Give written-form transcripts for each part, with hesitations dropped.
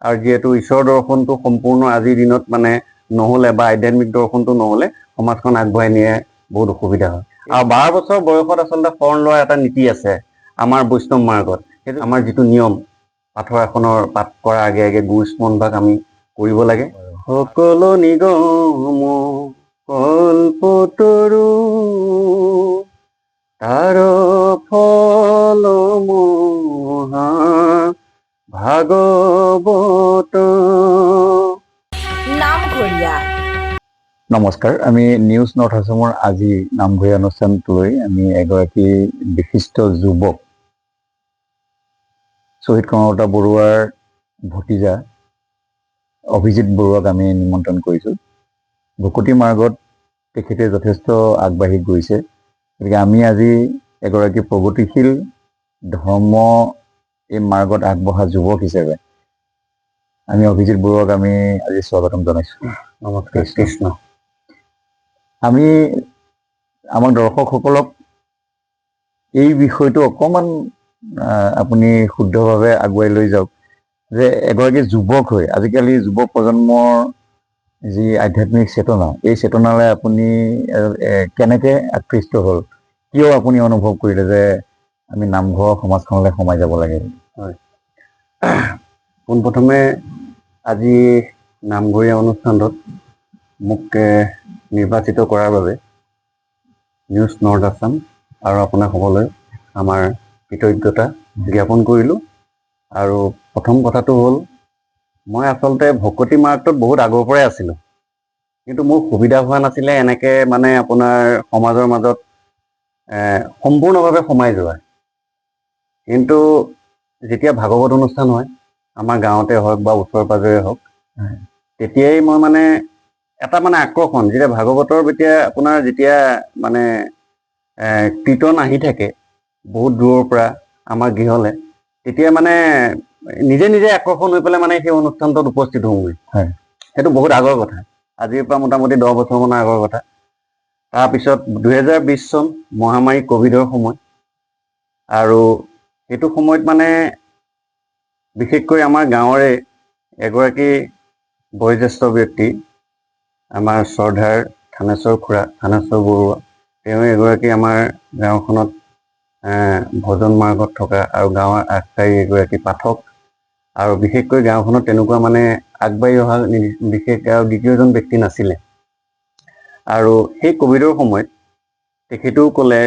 আৰু যিহেতু ঈশ্বৰ দৰ্শনটো সম্পূৰ্ণ আজিৰ দিনত মানে নহ'লে বা আধ্যাত্মিক দৰ্শনটো নহ'লে সমাজখন আগবঢ়াই নিয়ে বহুত অসুবিধা হয়। আৰু 12 বছৰ বয়সত আচলতে শৰণ লোৱাৰ এটা নীতি আছে আমাৰ বৈষ্ণৱ মাৰ্গত। সেইটো আমাৰ যিটো নিয়ম পাথৰ এখনৰ পাঠ কৰাৰ আগে আগে গুৰু স্মৰণভাগ আমি কৰিব লাগে। সকলো নিগম কল্পতৰু তাৰ ফল মহা ভাগৱত। নামঘৰীয়া। নমস্কাৰ, আমি নিউজ নৰ্থ অসমৰ আজি নামঘৰীয়া অনুষ্ঠানটোলৈ আমি এগৰাকী বিশিষ্ট যুৱক শ্বহীদ কনকলতা বৰুৱাৰ ভতিজা অভিজিত বৰুৱাক আমি নিমন্ত্ৰণ কৰিছোঁ। ভকতি মাৰ্গত তেখেতে যথেষ্ট আগবাঢ়ি গৈছে, গতিকে আমি আজি এগৰাকী প্ৰগতিশীল ধৰ্ম এই মাৰ্গত আগবঢ়া যুৱক হিচাপে আমি অভিজিত বৰুৱাক আমি আজি স্বাগতম জনাইছোঁ। নমস্কাৰ কৃষ্ণ। আমি আমাৰ দৰ্শকসকলক এই বিষয়টো অকণমান আপুনি শুদ্ধভাৱে আগুৱাই লৈ যাওক, যে এগৰাকী যুৱক হৈ আজিকালি যুৱ প্ৰজন্মৰ যি আধ্যাত্মিক চেতনা, এই চেতনালৈ আপুনি কেনেকৈ আকৃষ্ট হ'ল, কিয় আপুনি অনুভৱ কৰিলে যে আমি নামঘৰ সমাজখনলৈ সোমাই যাব লাগে? হয়, পোনপ্ৰথমে আজি নামঘৰীয়া অনুষ্ঠানটোত মোক নিৰ্বাচিত কৰাৰ বাবে নিউজ নৰ্থ আছাম আৰু আপোনাক সকলোৱে আমাৰ কৃতজ্ঞতা জ্ঞাপন কৰিলোঁ। আৰু প্ৰথম কথাটো হ'ল, মই আচলতে ভকতি মাৰ্গটোত বহুত আগৰ পৰাই আছিলোঁ, কিন্তু মোৰ সুবিধা হোৱা নাছিলে এনেকৈ মানে আপোনাৰ সমাজৰ মাজত সম্পূৰ্ণভাৱে সোমাই যোৱা। কিন্তু যেতিয়া ভাগৱত অনুষ্ঠান হয় আমাৰ গাঁৱতে হওক বা ওচৰে পাঁজৰে হওক, তেতিয়াই মই মানে এটা মানে আকৰ্ষণ, যেতিয়া ভাগৱতৰ যেতিয়া মানে কীৰ্তন আহি থাকে বহুত দূৰৰ পৰা আমাৰ গৃহলৈ, তেতিয়া মানে নিজে নিজে আকৰ্ষণ হৈ পেলাই মানে সেই অনুষ্ঠানটোত উপস্থিত হওঁগৈ। সেইটো বহুত আগৰ কথা, আজিৰ পৰা মোটামুটি 10 বছৰমানৰ আগৰ কথা। তাৰপিছত 2020 চন মহামাৰী ক'ভিডৰ সময়, আৰু সেইটো সময়ত মানে বিশেষকৈ আমাৰ গাঁৱৰে এগৰাকী বয়োজ্যেষ্ঠ ব্যক্তি, আমাৰ শ্ৰদ্ধাৰ থানেশ্বৰ বৰুৱা, তেওঁ এগৰাকী আমাৰ গাঁওখনত ভজন মাৰ্গত থকা আৰু গাঁৱৰ আগশাৰীৰ এগৰাকী পাঠক, আৰু বিশেষকৈ গাঁওখনত তেনেকুৱা মানে আগবাঢ়ি অহা বিশেষ আৰু দ্বিতীয়জন ব্যক্তি নাছিলে। আৰু সেই ক'ভিডৰ সময়ত তেখেতেও ক'লে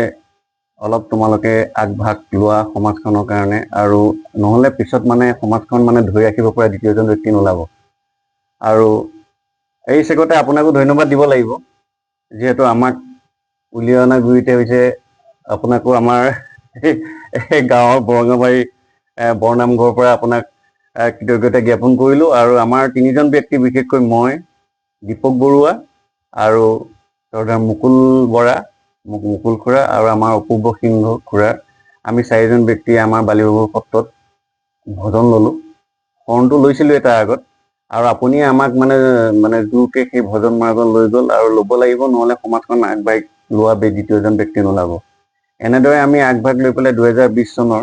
অলপ তোমালোকে আগভাগ লোৱা সমাজখনৰ কাৰণে, আৰু নহ'লে পিছত মানে সমাজখন মানে ধৰি ৰাখিব পৰা দ্বিতীয়জন ব্যক্তি নোলাব। আৰু এই চেগতে আপোনাকো ধন্যবাদ দিব লাগিব, যিহেতু আমাক উলিয়াই অনা গুৰিতে হৈছে আপোনাকো আমাৰ গাঁৱৰ বৰঙাবাৰী বৰনামঘৰৰ পৰা আপোনাক কৃতজ্ঞতা জ্ঞাপন কৰিলোঁ। আৰু আমাৰ 3জন ব্যক্তি, বিশেষকৈ মই, দীপক বৰুৱা আৰু মুকুল বৰা, মুকুল খুৰা আৰু আমাৰ অপূৰ্ব সিংহ খুৰা, আমি 4জন ব্যক্তিয়ে আমাৰ বালিবাবুৰ সত্ৰত ভজন ল'লোঁ। শৰণটো লৈছিলোঁ তাৰ আগত, আৰু আপুনি আমাক মানে জোৰকে সেই ভজন মাৰ্গত লৈ গ'ল, আৰু ল'ব লাগিব, নহ'লে সমাজখন আগবাঢ়ি লোৱা দ্বিতীয়জন ব্যক্তি নোলাব। এনেদৰে আমি আগভাগ লৈ পেলাই 2020 চনৰ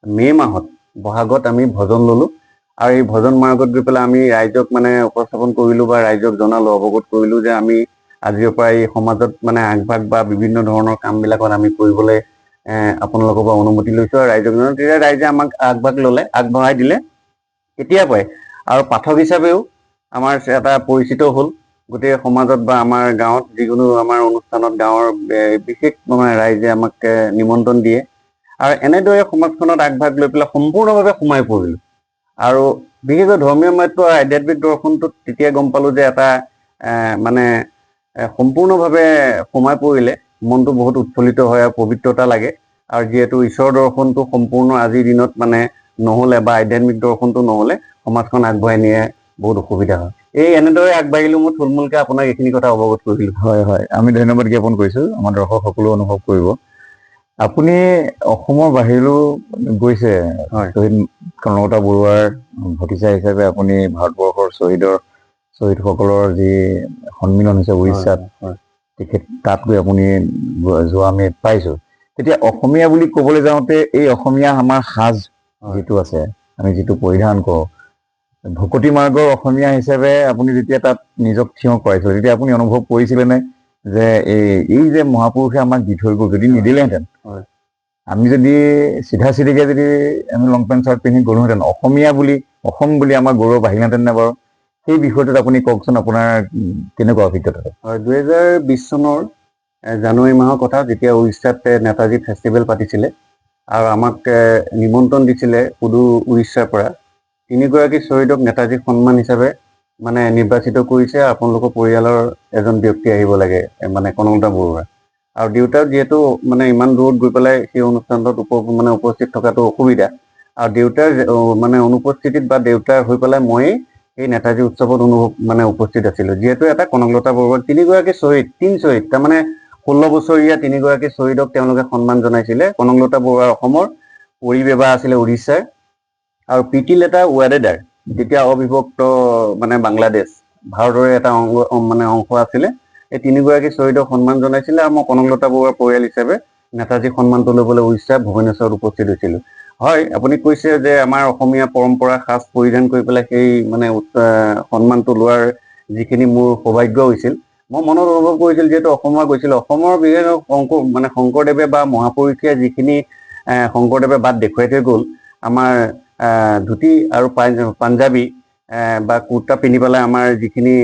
মে' মাহত বহাগত আমি ভজন ল'লোঁ। আৰু এই ভজন মাৰ্গত গৈ পেলাই আমি ৰাইজক মানে উপস্থাপন কৰিলোঁ বা ৰাইজক জনালোঁ, অৱগত কৰিলোঁ যে আমি আজিৰ পৰা এই সমাজত মানে আগভাগ বা বিভিন্ন ধৰণৰ কামবিলাকত আমি কৰিবলৈ আপোনালোকৰ পৰা অনুমতি লৈছোঁ। আৰু ৰাইজক জনালোঁ, তেতিয়া ৰাইজে আমাক আগভাগ ল'লে, আগবঢ়াই দিলে তেতিয়াৰ পৰাই। আৰু পাঠক হিচাপেও আমাৰ এটা পৰিচিত হ'ল গোটেই সমাজত বা আমাৰ গাঁৱত, যিকোনো আমাৰ অনুষ্ঠানত গাঁৱৰ বিশেষ মানে ৰাইজে আমাক নিমন্ত্ৰণ দিয়ে, আৰু এনেদৰে সমাজখনত আগভাগ লৈ পেলাই সম্পূৰ্ণভাৱে সোমাই পৰিলোঁ। আৰু বিশেষকৈ ধৰ্মীয় মাতৃ আৰু আধ্যাত্মিক দৰ্শনটোত তেতিয়া গম পালোঁ যে এটা মানে সম্পূৰ্ণভাৱে সোমাই পৰিলে মনটো বহুত উৎফুল্লিত হয় আৰু পবিত্ৰতা লাগে। আৰু যিহেতু ঈশ্বৰ দৰ্শনটো সম্পূৰ্ণ আজিৰ দিনত মানে নহ'লে বা আধ্যাত্মিক দৰ্শনটো নহ'লে সমাজখন আগবঢ়াই নিয়ে বহুত অসুবিধা হয়। এনেদৰে আগবাঢ়িলোঁ, মই থুলমূলকৈ আপোনাক এইখিনি কথা অৱগত কৰিলোঁ। হয়, আমি ধন্যবাদ জ্ঞাপন কৰিছোঁ, আমাৰ দৰ্শকসকলেও অনুভৱ কৰিব। আপুনি অসমৰ বাহিৰলৈও গৈছে, শ্বহীদ কনকলতা বৰুৱাৰ ভতিজা হিচাপে আপুনি ভাৰতবৰ্ষৰ শ্বহীদসকলৰ যি সন্মিলন হৈছে উৰিষ্যাত, তাত গৈ আপুনি যোৱা আমি পাইছোঁ। তেতিয়া অসমীয়া বুলি ক'বলৈ যাওঁতে এই অসমীয়া আমাৰ সাজ যিটো আছে, আমি যিটো পৰিধান কৰোঁ, ভকতি মাৰ্গৰ অসমীয়া হিচাপে আপুনি যেতিয়া তাত নিজক থিয় কৰাইছিল, তেতিয়া আপুনি অনুভৱ কৰিছিলেনে যে এই যে মহাপুৰুষে আমাক দি থৈ গ'ল, যদি নিদিলেহেঁতেন, হয়। আমি যদি চিধা চিধিকে যদি আমি লং পেণ্ট চাৰ্ট পিন্ধি গ'লোহেঁতেন, অসমীয়া বুলি, অসম বুলি আমাৰ গৌৰৱ আহিলেহেঁতেন নে বাৰু? সেই বিষয়টোত আপুনি কওকচোন, আপোনাৰ কেনেকুৱা অভিজ্ঞতা? হয়, 2020 চনৰ জানুৱাৰী মাহৰ কথা, যেতিয়া উৰিষ্যাত নেতাজী ফেষ্টিভেল পাতিছিলে আৰু আমাক নিমন্ত্ৰণ দিছিলে সুদূৰ উৰিষ্যাৰ পৰা। 3গৰাকী শ্বহীদক নেতাজী সন্মান হিচাপে মানে নিৰ্বাচিত কৰিছে, আপোনালোকৰ পৰিয়ালৰ এজন ব্যক্তি আহিব লাগে, মানে কনকলতা বৰুৱা। আৰু দেউতাক যিহেতু মানে ইমান দূৰত গৈ পেলাই সেই অনুষ্ঠানটোত উপস্থিত থকাটো অসুবিধা, আৰু দেউতাৰ মানে অনুপস্থিতিত বা দেউতাৰ হৈ পেলাই ময়েই এই নেতাজী উৎসৱত উপস্থিত আছিলোঁ। যিহেতু এটা কনকলতা বৰুৱা 3গৰাকী শ্বহীদ, 3 শ্বহীদ, তাৰমানে 16 বছৰীয়া 3গৰাকী শ্বহীদক তেওঁলোকে সন্মান জনাইছিলে। কনকলতা বৰুৱা অসমৰ, পৰিবেবা আছিলে উৰিষ্যাৰ, আৰু প্ৰীতিলতা ৱাডেদাৰ তেতিয়া অবিভক্ত মানে বাংলাদেশ, ভাৰতৰে এটা অংশ আছিলে। এই 3গৰাকী শ্বহীদক সন্মান জনাইছিলে, আৰু মই কনকলতা বৰুৱাৰ পৰিয়াল হিচাপে নেতাজী সন্মানটো ল'বলৈ উৰিষ্যা ভুৱনেশ্বৰত উপস্থিত হৈছিলোঁ। হয়, আপুনি কৈছে যে আমাৰ অসমীয়া পৰম্পৰা সাজ পৰিধান কৰি পেলাই সেই মানে সন্মানটো লোৱাৰ যিখিনি মোৰ সৌভাগ্য হৈছিল, মই মনত অনুভৱ কৰিছিল, যিহেতু অসমৰ গৈছিলোঁ, অসমৰ বিশেষ শংকৰদেৱে বা মহাপুৰুষে যিখিনি শংকৰদেৱে বাট দেখুৱাই থৈ গ'ল, আমাৰ ধুতি আৰু পাঞ্জাবী বা কুৰ্তা পিন্ধি পেলাই আমাৰ যিখিনি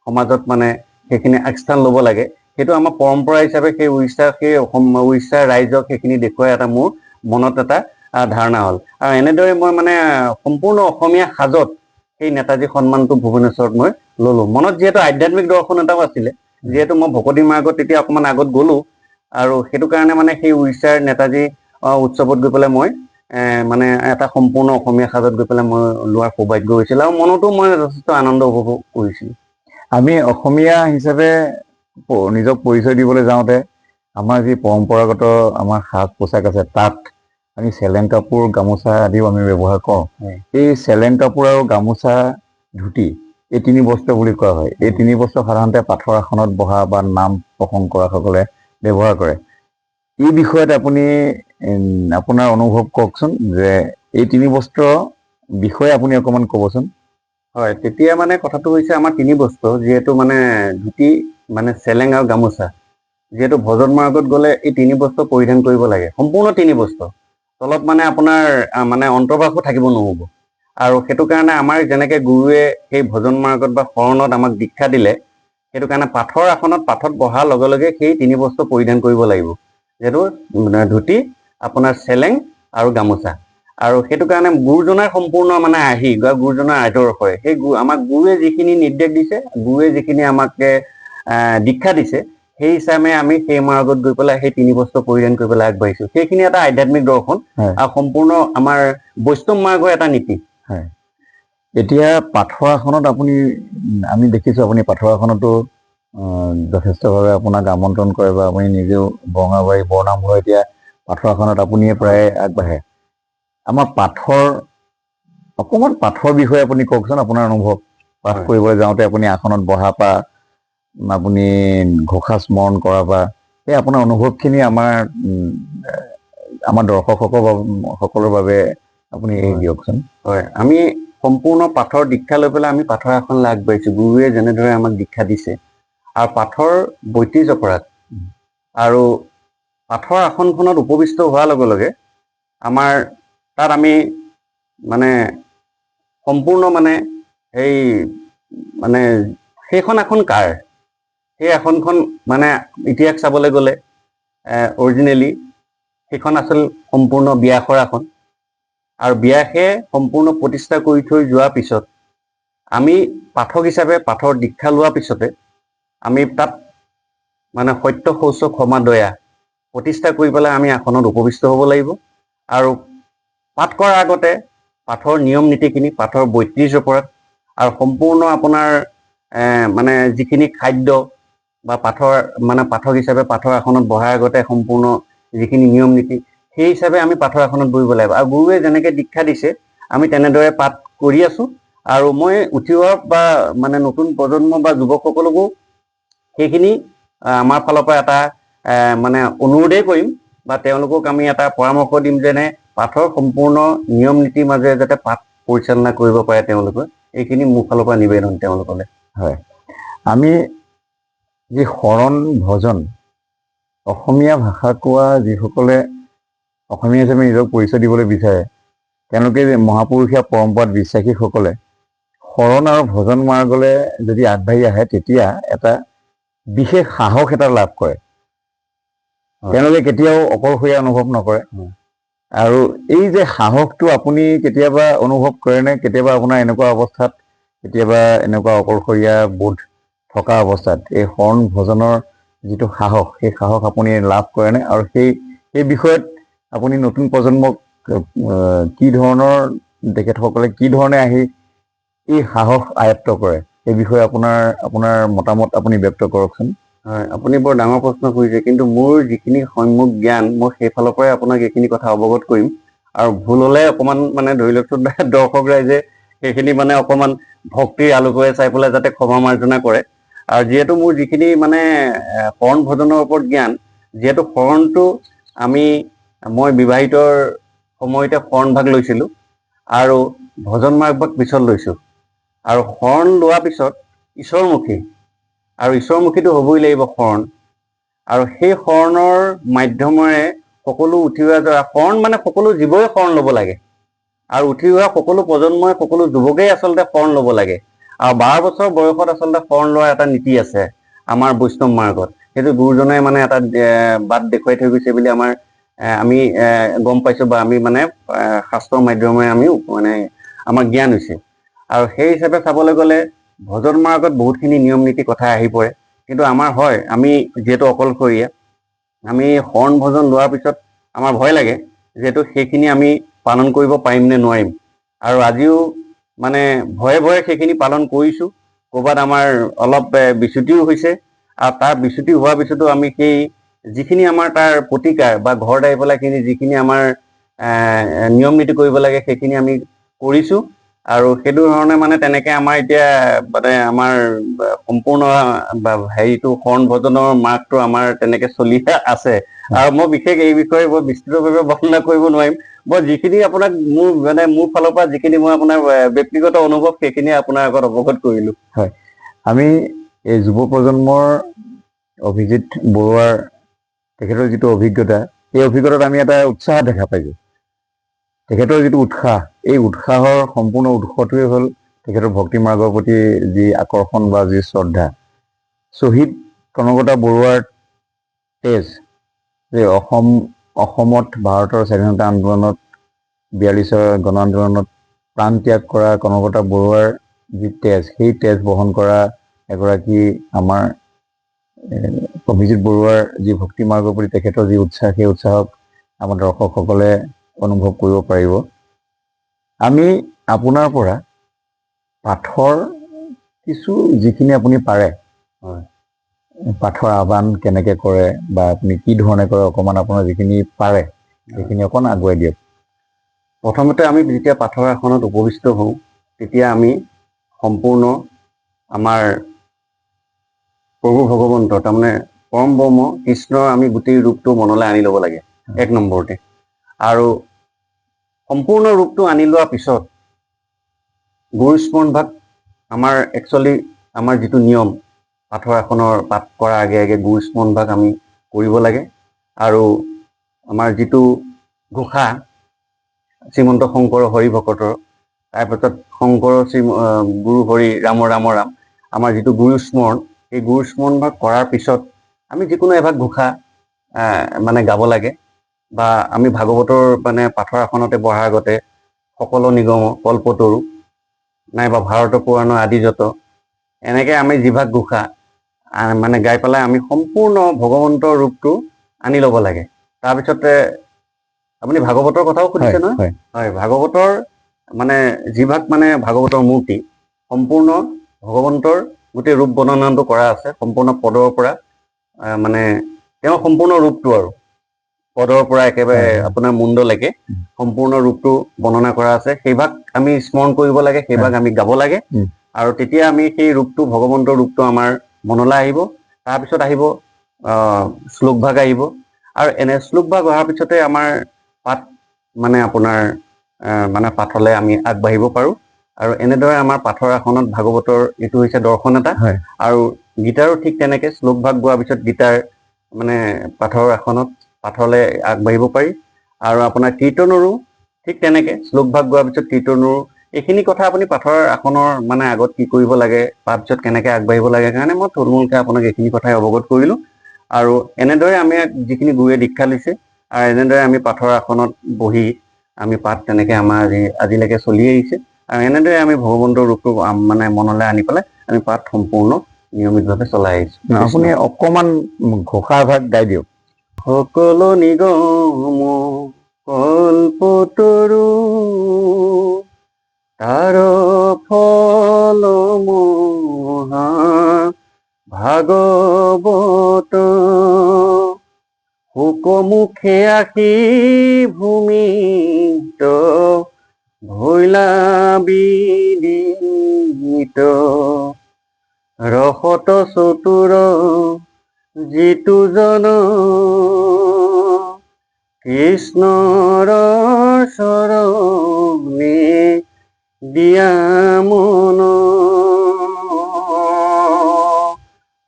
সমাজত মানে সেইখিনি আগস্থান ল'ব লাগে, সেইটো আমাৰ পৰম্পৰা হিচাপে সেই উৰিষ্যাৰ ৰাইজক সেইখিনি দেখুৱাই এটা মোৰ মনত এটা ধাৰণা হ'ল। আৰু এনেদৰে মই মানে সম্পূৰ্ণ অসমীয়া সাজত সেই নেতাজী সন্মানটো ভুৱনেশ্বৰত মই ল'লোঁ। মনত যিহেতু আধ্যাত্মিক দৰ্শন এটাও আছিলে, যিহেতু মই ভকতি মাৰ্গত তেতিয়া অকণমান আগত গ'লোঁ, আৰু সেইটো কাৰণে মানে সেই উৰিষ্যাৰ নেতাজী উৎসৱত গৈ পেলাই মই মানে এটা সম্পূৰ্ণ অসমীয়া সাজত গৈ পেলাই মই লোৱাৰ সৌভাগ্য হৈছিল, আৰু মনতো মই যথেষ্ট আনন্দ উপভোগ কৰিছিলোঁ। আমি অসমীয়া হিচাপে নিজক পৰিচয় দিবলৈ যাওঁতে আমাৰ যি পৰম্পৰাগত আমাৰ সাজ পোছাক আছে, তাত আমি চেলেং কাপোৰ, গামোচা আদিও আমি ব্যৱহাৰ কৰোঁ। এই চেলেং কাপোৰ আৰু গামোচা, ধুতি, এই 3 বস্ত্ৰ বুলি কোৱা হয়। এই 3 বস্ত্ৰ সাধাৰণতে পাথৰ আসনত বহা বা নাম প্ৰসংগ কৰাসকলে ব্যৱহাৰ কৰে। এই বিষয়ত আপুনি আপোনাৰ অনুভৱ কওকচোন, যে এই 3 বস্ত্ৰ বিষয়ে আপুনি অকণমান ক'বচোন। হয়, তেতিয়া মানে কথাটো হৈছে আমাৰ 3 বস্ত্ৰ, যিহেতু মানে ধুতি, মানে চেলেং আৰু গামোচা, যিহেতু ভজন মাৰ্গত গ'লে এই 3 বস্ত্ৰ পৰিধান কৰিব লাগে, সম্পূৰ্ণ 3 বস্ত্ৰ। তলত মানে আপোনাৰ মানে অন্তৰ্বাসো থাকিব নহ'ব। আৰু সেইটো কাৰণে আমাৰ যেনেকৈ গুৰুৱে সেই ভজন মাৰ্গত বা শৰণত আমাক দীক্ষা দিলে, সেইটো কাৰণে পাঠৰ আসনত পাঠত বহাৰ লগে লগে সেই 3 বস্ত্ৰ পৰিধান কৰিব লাগিব, যিহেতু ধুতি, আপোনাৰ চেলেং আৰু গামোচা। আৰু সেইটো কাৰণে গুৰুজনাৰ সম্পূৰ্ণ মানে গুৰুজনাৰ আদৰ্শ হয়। সেই আমাক গুৰুৱে যিখিনি নিৰ্দেশ দিছে, গুৰুৱে যিখিনি আমাক দীক্ষা দিছে, সেই হিচাপে আমি সেই মাৰ্গত গৈ পেলাই সেই 3 বস্ত্ৰ পৰিধান কৰি পেলাই আগবাঢ়িছোঁ। সেইখিনি এটা আধ্যাত্মিক দৰ্শন আৰু সম্পূৰ্ণ আমাৰ বৈষ্ণৱ মাৰ্গৰ এটা নীতি। হয়, এতিয়া পাঠৰ আসনত আমি দেখিছোঁ আপুনি পাঠৰ আসনতো যথেষ্টভাৱে আপোনাক আমন্ত্ৰণ কৰে, বা আপুনি নিজেও বৰঙাবাৰী বৰনামঘৰ এতিয়া পাঠৰ আসনত আপুনিয়ে প্ৰায় আগবাঢ়ে। আমাৰ অকণমান পাঠৰ বিষয়ে আপুনি কওকচোন, আপোনাৰ অনুভৱ। পাঠ কৰিবলৈ যাওঁতে আপুনি আসনত বহাৰ পৰা, আপুনি ঘোষা স্মৰণ কৰাৰ পৰা, এই আপোনাৰ অনুভৱখিনি আমাৰ দৰ্শকসকলৰ বাবে আপুনি দিয়কচোন। হয়, আমি সম্পূৰ্ণ পাঠৰ দীক্ষা লৈ পেলাই আমি পাঠৰ আসনলৈ আগবাঢ়িছোঁ। গুৰুৱে যেনেদৰে আমাক দীক্ষা দিছে, আৰু পাঠৰ 32 অপৰাধ, আৰু পাঠৰ আসনখনত উপবিষ্ট হোৱাৰ লগে লগে আমাৰ তাত আমি মানে সম্পূৰ্ণ মানে সেইখন আসন কাৰ, সেই আসনখন মানে ইতিহাস চাবলৈ গ'লে অৰিজিনেলি সেইখন আছিল সম্পূৰ্ণ ব্যাসৰ আসন। আৰু ব্যাসে সম্পূৰ্ণ প্ৰতিষ্ঠা কৰি থৈ যোৱাৰ পিছত, আমি পাঠক হিচাপে পাঠৰ দীক্ষা লোৱাৰ পিছতে আমি তাত মানে সত্য, শৌচ, ক্ষমা, দয়া প্ৰতিষ্ঠা কৰি পেলাই আমি আসনত উপবিষ্ট হ'ব লাগিব। আৰু পাঠ কৰাৰ আগতে পাঠৰ নিয়ম নীতিখিনি, পাঠৰ 32 অপৰাধ, আৰু সম্পূৰ্ণ আপোনাৰ মানে যিখিনি খাদ্য বা পাঠক হিচাপে পাঠৰ আসনত বহাৰ আগতে সম্পূৰ্ণ যিখিনি নিয়ম নীতি, সেই হিচাপে আমি পাঠৰ আসনত বহিব লাগিব। আৰু গুৰুৱে যেনেকৈ দীক্ষা দিছে, আমি তেনেদৰে পাঠ কৰি আছোঁ। আৰু মই উঠি অহা বা মানে নতুন প্ৰজন্ম বা যুৱকসকলকো সেইখিনি আমাৰ ফালৰ পৰা এটা মানে অনুৰোধেই কৰিম, বা তেওঁলোকক আমি এটা পৰামৰ্শ দিম, যেনে পাঠৰ সম্পূৰ্ণ নিয়ম নীতিৰ মাজেৰে যাতে পাঠ পৰিচালনা কৰিব পাৰে তেওঁলোকে। এইখিনি মোৰ ফালৰ পৰা নিবেদন তেওঁলোকলৈ। হয়, আমি যি শৰণ ভজন অসমীয়া ভাষা কোৱা যিসকলে অসমীয়া হিচাপে নিজক পৰিচয় দিবলৈ বিচাৰে, তেওঁলোকে যে মহাপুৰুষীয়া পৰম্পৰাত বিশ্বাসীসকলে শৰণ আৰু ভজন মাৰ্গলৈ যদি আগবাঢ়ি আহে, তেতিয়া এটা বিশেষ সাহস এটা লাভ কৰে। তেওঁলোকে কেতিয়াও অকলশৰীয়া অনুভৱ নকৰে। আৰু এই যে সাহসটো আপুনি কেতিয়াবা অনুভৱ কৰেনে? কেতিয়াবা আপোনাৰ এনেকুৱা অৱস্থাত, কেতিয়াবা এনেকুৱা অকলশৰীয়া বোধ থকা অৱস্থাত এই শৰণ ভজনৰ যিটো সাহস, সেই সাহস আপুনি লাভ কৰেনে? আৰু সেই বিষয়ত আপুনি নতুন প্ৰজন্মক কি ধৰণৰ, তেখেতসকলে কি ধৰণে আহি এই সাহস আয়ত্ত কৰে, এই বিষয়ে আপোনাৰ মতামত আপুনি ব্যক্ত কৰকচোন। হয়, আপুনি বৰ ডাঙৰ প্ৰশ্ন কৰিছে, কিন্তু মোৰ যিখিনি সম্যক জ্ঞান, মই সেইফালৰ পৰাই আপোনাক এইখিনি কথা অৱগত কৰিম। আৰু ভুল হলে অকমান মানে ধৰি লওকচোন, দৰ্শক ৰাইজে সেইখিনি মানে অকমান ভক্তিৰ আলোকৰে চাই পেলাই যাতে ক্ষমা মাৰ্জনা কৰে। আৰু যিহেতু মোৰ যিখিনি মানে শৰণ ভজনৰ ওপৰত জ্ঞান, যিহেতু শৰণটো মই বিবাহিতৰ সময়তে শৰণ ভাগ লৈছিলোঁ, আৰু ভজন মাৰ্গ পিছত লৈছোঁ। আৰু শৰণ লোৱাৰ পিছত ঈশ্বৰমুখী, আৰু ঈশ্বৰমুখীটো হ'বই লাগিব শৰণ। আৰু সেই শৰণৰ মাধ্যমেৰে সকলো উঠি অহা শৰণ মানে সকলো জীৱই শৰণ ল'ব লাগে। আৰু উঠি অহা সকলো প্ৰজন্মই, সকলো যুৱকেই আচলতে শৰণ ল'ব লাগে। আৰু 12 বছৰ বয়সত আচলতে শৰণ লোৱাৰ এটা নীতি আছে আমাৰ বৈষ্ণৱ মাৰ্গত। সেইটো গুৰুজনে মানে এটা বাট দেখুৱাই থৈ গৈছে বুলি আমি গম পাইছোঁ, বা আমি মানে শাস্ত্ৰৰ মাধ্যমেৰে আমিও মানে আমাৰ জ্ঞান হৈছে। আৰু সেই হিচাপে চাবলৈ গ'লে ভজন মাৰ্গত বহুতখিনি নিয়ম নীতি কথা আহি পৰে। কিন্তু আমি যিহেতু অকলশৰীয়া, আমি শৰণ ভজন লোৱাৰ পিছত আমাৰ ভয় লাগে, যিহেতু সেইখিনি আমি পালন কৰিব পাৰিম নে নোৱাৰিম। আৰু আজিও মানে ভয়ে ভয়ে সেইখিনি পালন কৰিছোঁ। ক'ৰবাত আমাৰ অলপ বিচ্যুতিও হৈছে, আৰু তাৰ বিচ্যুতি হোৱাৰ পিছতো আমি সেই যিখিনি আমাৰ তাৰ প্ৰতিকাৰ বা ঘৰত আহি পেলাই যিখিনি আমাৰ নিয়ম নীতি কৰিব লাগে, সেইখিনি আমি কৰিছোঁ। আৰু সেইটো ধৰণে মানে তেনেকে আমাৰ এতিয়া মানে আমাৰ সম্পূৰ্ণ হেৰিটো শৰণ ভজনৰ মাৰ্গটো আমাৰ তেনেকে চলি আছে। আৰু মই বিশেষ এই বিষয়ে বৰ বিস্তৃতভাৱে বৰ্ণনা কৰিব নোৱাৰিম। মই যিখিনি আপোনাক মোৰ ফালৰ পৰা যিখিনি মই আপোনাৰ ব্যক্তিগত অনুভৱ, সেইখিনি আপোনাৰ আগত অৱগত কৰিলোঁ। হয়, আমি এই যুৱ প্ৰজন্মৰ অভিজিত বৰুৱাৰ তেখেতৰ যিটো অভিজ্ঞতা, সেই অভিজ্ঞতাত আমি এটা উৎসাহ দেখা পাইছোঁ। তেখেতৰ যিটো উৎসাহ, এই উৎসাহৰ সম্পূৰ্ণ উৎসটোৱে হ'ল তেখেতৰ ভক্তি মাৰ্গৰ প্ৰতি যি আকৰ্ষণ বা যি শ্ৰদ্ধা। শ্বহীদ কনকলতা বৰুৱাৰ তেজ, যে অসমত ভাৰতৰ স্বাধীনতা আন্দোলনত 42 গণ আন্দোলনত প্ৰাণ ত্যাগ কৰা কনকলতা বৰুৱাৰ যি তেজ, সেই তেজ বহন কৰা এগৰাকী আমাৰ অভিজিত বৰুৱাৰ যি ভক্তি মাৰ্গৰ প্ৰতি তেখেতৰ যি উৎসাহ, সেই উৎসাহক আমাৰ দৰ্শকসকলে অনুভৱ কৰিব পাৰিব। আমি আপোনাৰ পৰা পাঠৰ কিছু যিখিনি আপুনি পাৰে, পাঠৰ আহ্বান কেনেকে কৰে বা আপুনি কি ধৰণে কৰে, অকণমান আপোনাৰ যিখিনি পাৰে সেইখিনি অকণ আগুৱাই দিয়ক। প্ৰথমতে আমি যেতিয়া পাঠৰ আসনত উপবিষ্ট হওঁ, তেতিয়া আমি সম্পূৰ্ণ আমাৰ প্ৰভু ভগৱন্ত, তাৰমানে পৰম ব্ৰহ্ম কৃষ্ণৰ আমি গোটেই ৰূপটো মনলৈ আনি ল'ব লাগে, এক নম্বৰতে। আৰু সম্পূৰ্ণ ৰূপটো আনি লোৱাৰ পিছত গুৰু স্মৰণ ভাগ আমাৰ একচুৱেলি আমাৰ যিটো নিয়ম, পাঠৰ আসনৰ পাঠ কৰাৰ আগে আগে গুৰু স্মৰণ ভাগ আমি কৰিব লাগে। আৰু আমাৰ যিটো ঘোষা শ্ৰীমন্ত শংকৰ হৰি ভকতৰ, তাৰপিছত শংকৰ গুৰু হৰি ৰাম ৰাম ৰাম, আমাৰ যিটো গুৰু স্মৰণ, এই গুৰু স্মৰণ ভাগ কৰাৰ পিছত আমি যিকোনো এভাগ ঘোষা মানে গাব লাগে। বা আমি ভাগৱতৰ মানে পাঠৰ আসনতে বহাৰ আগতে সকলো নিগম কল্পতৰু নাইবা ভাৰত পুৰাণৰ আদিযত, এনেকে আমি যিভাগ ঘোষা মানে গাই পেলাই আমি সম্পূৰ্ণ ভগৱন্তৰ ৰূপটো আনি ল'ব লাগে। তাৰপিছতে আপুনি ভাগৱতৰ কথাও সুধিছে নহয়? হয়, ভাগৱতৰ মানে যিভাগ মানে ভাগৱতৰ মূৰ্তি, সম্পূৰ্ণ ভগৱন্তৰ গোটেই ৰূপ বৰ্ণনাটো কৰা আছে, সম্পূৰ্ণ পদৰ পৰা মানে তেওঁৰ সম্পূৰ্ণ ৰূপটো, আৰু পদৰ পৰা একেবাৰে আপোনাৰ মুণ্ডলৈকে সম্পূৰ্ণ ৰূপটো বৰ্ণনা কৰা আছে। সেইভাগ আমি স্মৰণ কৰিব লাগে, সেইভাগ আমি গাব লাগে। আৰু তেতিয়া আমি সেই ৰূপটো, ভগৱন্তৰ ৰূপটো আমাৰ মনলৈ আহিব। তাৰপিছত আহিব শ্লোক ভাগ আহিব। আৰু এনে শ্লোক ভাগ অহাৰ পিছতে আমাৰ পাঠ মানে আপোনাৰ মানে পাঠলৈ আমি আগবাঢ়িব পাৰোঁ। আৰু এনেদৰে আমাৰ পাঠৰ আসনত ভাগৱতৰ এইটো হৈছে দৰ্শন এটা। হয়। আৰু গীতাৰো ঠিক তেনেকে শ্লোক ভাগ গোৱাৰ পিছত গীতাৰ মানে পাঠৰ আসনত পাঠলৈ আগবাঢ়িব পাৰি। আৰু আপোনাৰ কীৰ্তনৰো ঠিক তেনেকে শ্লোক ভাগ গোৱাৰ পিছত কীৰ্তনৰো এইখিনি কথা আপুনি পাঠৰ আসনৰ মানে আগত কি কৰিব লাগে, তাৰপিছত কেনেকে আগবাঢ়িব লাগে কাৰণে মই থুলমূলকে আপোনাক এইখিনি কথাই অৱগত কৰিলো। আৰু এনেদৰে আমি যিখিনি গুৰুৱে দীক্ষা লৈছে আৰু এনেদৰে আমি পাঠৰ আসনত বহি আমি পাঠ তেনেকে আমাৰ আজিলৈকে চলি আহিছে। আৰু এনেদৰে আমি ভগৱন্তৰ ৰূপটো মানে মনলৈ আনি পেলাই আমি পাঠ সম্পূৰ্ণ নিয়মিতভাৱে চলাই আহিছো। আপুনি অকমান ঘোষা ভাগ গাই দিয়ক। সকলো নিগম কল্পতৰু তাৰ ফল মহা ভাগৱত শুকমুখে আশী ভূমিত ভৈলা বিদিত ৰসত চতুৰ যিটো জন কৃষ্ণৰ চৰণে দিয়া মন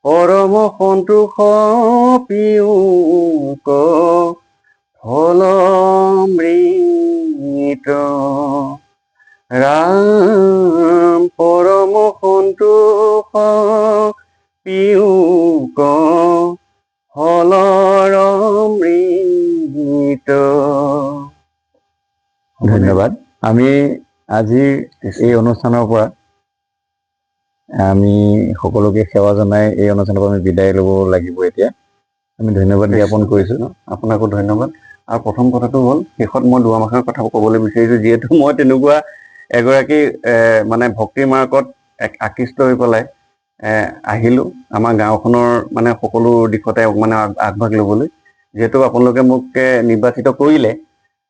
পৰম সন্তোষ পিয়ুক ফলমৃত ৰাম পৰম সন্তোষ পিয়ুক ফলৰ অমৃত। ধন্যবাদ। আমি আজিৰ এই অনুষ্ঠানৰ পৰা আমি সকলোকে সেৱা জনাই এই অনুষ্ঠানৰ পৰা আমি বিদায় ল'ব লাগিব। এতিয়া আমি ধন্যবাদ জ্ঞাপন কৰিছো। আপোনাকো ধন্যবাদ। আৰু প্ৰথম কথাটো হ'ল শেষত মই দুআষাৰ কথা ক'বলৈ বিচাৰিছো, যিহেতু মই তেনেকুৱা এগৰাকী মানে ভক্তিৰ মাৰ্গত আকৃষ্ট হৈ পেলাই আহিলো আমাৰ গাঁওখনৰ মানে সকলো দিশতে মানে আগভাগ ল'বলৈ। যিহেতু আপোনালোকে মোক নিৰ্বাচিত কৰিলে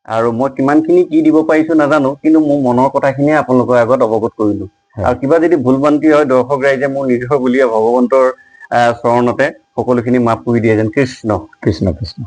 আৰু মই কিমানখিনি কি দিব পাৰিছো নাজানো, কিন্তু মোৰ মনৰ কথাখিনিয়ে আপোনালোকৰ আগত অৱগত কৰিলো। আৰু কিবা যদি ভুল ভ্ৰান্তি হয় দৰ্শক ৰাইজে মোৰ নিজৰ বুলিয়ে ভগৱন্তৰ চৰণতে সকলোখিনি মাফ কৰি দিয়ে যেন। কৃষ্ণ কৃষ্ণ কৃষ্ণ।